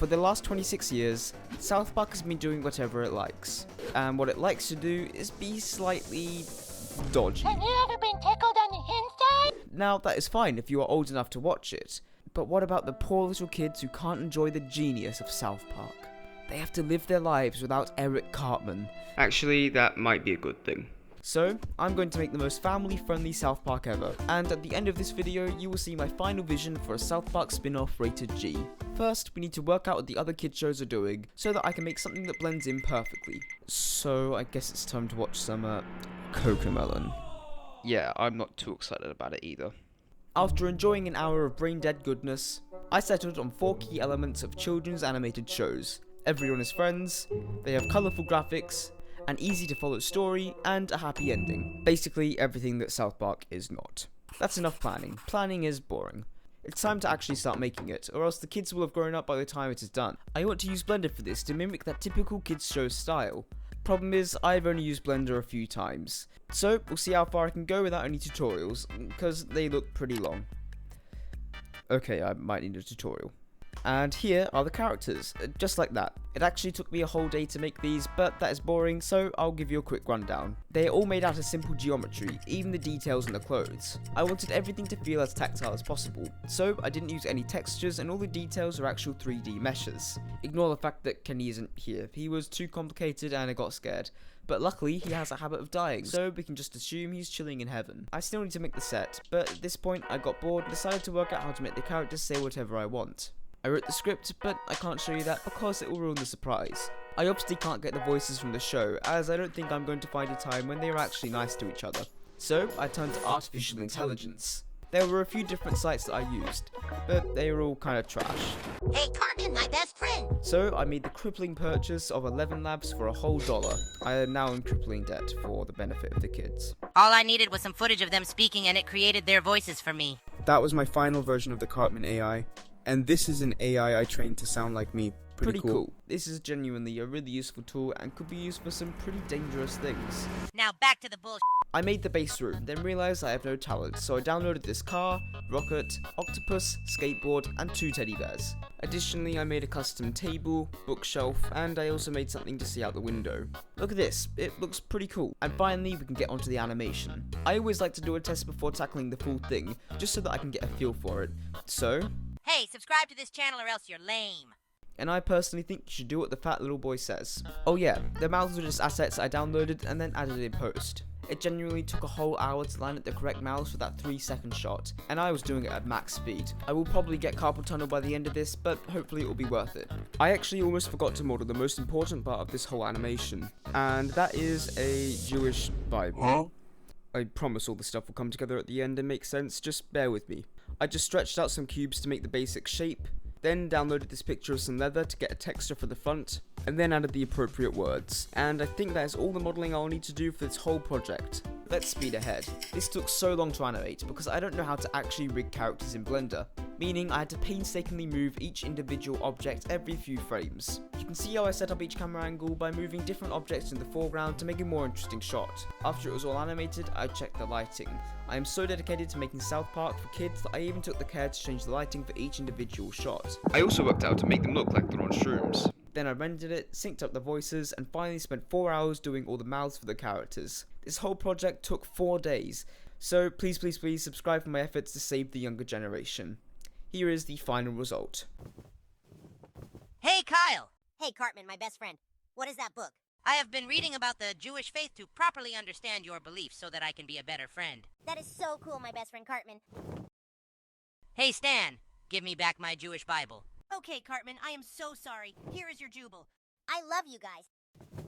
For the last 26 years, South Park has been doing whatever it likes. And what it likes to do is be slightly dodgy. Have you ever been tickled on the inside? Now, that is fine if you are old enough to watch it, but what about the poor little kids who can't enjoy the genius of South Park? They have to live their lives without Eric Cartman. Actually, that might be a good thing. So, I'm going to make the most family-friendly South Park ever, and at the end of this video, you will see my final vision for a South Park spin-off rated G. First, we need to work out what the other kids shows are doing, so that I can make something that blends in perfectly. So, I guess it's time to watch some, Cocomelon. Yeah, I'm not too excited about it either. After enjoying an hour of brain-dead goodness, I settled on 4 key elements of children's animated shows. Everyone is friends, they have colourful graphics, an easy-to-follow story, and a happy ending. Basically, everything that South Park is not. That's enough planning. Planning is boring. It's time to actually start making it, or else the kids will have grown up by the time it is done. I want to use Blender for this to mimic that typical kids show style. Problem is, I've only used Blender a few times. So, we'll see how far I can go without any tutorials, because they look pretty long. Okay, I might need a tutorial. And here are the characters, just like that. It actually took me a whole day to make these, but that is boring, so I'll give you a quick rundown. They are all made out of simple geometry, even the details in the clothes. I wanted everything to feel as tactile as possible, so I didn't use any textures and all the details are actual 3D meshes. Ignore the fact that Kenny isn't here, he was too complicated and I got scared. But luckily, he has a habit of dying, so we can just assume he's chilling in heaven. I still need to make the set, but at this point I got bored and decided to work out how to make the characters say whatever I want. I wrote the script, but I can't show you that because it will ruin the surprise. I obviously can't get the voices from the show, as I don't think I'm going to find a time when they are actually nice to each other. So, I turned to artificial intelligence. There were a few different sites that I used, but they were all kind of trash. Hey, Cartman, my best friend. So, I made the crippling purchase of 11 labs for a whole $1. I am now in crippling debt for the benefit of the kids. All I needed was some footage of them speaking and it created their voices for me. That was my final version of the Cartman AI. And this is an AI I trained to sound like me. Pretty cool. This is genuinely a really useful tool and could be used for some pretty dangerous things. Now back to the bullshit. I made the base room, then realised I have no talent, so I downloaded this car, rocket, octopus, skateboard, and 2 teddy bears. Additionally, I made a custom table, bookshelf, and I also made something to see out the window. Look at this, it looks pretty cool. And finally, we can get onto the animation. I always like to do a test before tackling the full thing, just so that I can get a feel for it. So, Hey, subscribe to this channel or else you're lame. and I personally think you should do what the fat little boy says. Oh yeah, the mouths were just assets I downloaded and then added in post. It genuinely took a whole hour to line up the correct mouths for that 3-second shot, and I was doing it at max speed. I will probably get carpal tunnel by the end of this, but hopefully it will be worth it. I actually almost forgot to model the most important part of this whole animation, and that is a Jewish Bible. Huh? I promise all the stuff will come together at the end and make sense, just bear with me. I just stretched out some cubes to make the basic shape, then downloaded this picture of some leather to get a texture for the front, and then added the appropriate words. And I think that is all the modelling I'll need to do for this whole project. Let's speed ahead. This took so long to animate because I don't know how to actually rig characters in Blender, meaning I had to painstakingly move each individual object every few frames. You can see how I set up each camera angle by moving different objects in the foreground to make a more interesting shot. After it was all animated, I checked the lighting. I am so dedicated to making South Park for kids that I even took the care to change the lighting for each individual shot. I also worked out to make them look like they're on shrooms. Then I rendered it, synced up the voices, and finally spent 4 hours doing all the mouths for the characters. This whole project took 4 days, so please subscribe for my efforts to save the younger generation. Here is the final result. Hey, Kyle. Hey, Cartman, my best friend. What is that book? I have been reading about the Jewish faith to properly understand your beliefs so that I can be a better friend. That is so cool, my best friend Cartman. Hey, Stan, give me back my Jewish Bible. Okay, Cartman, I am so sorry. Here is your jubal. I love you guys.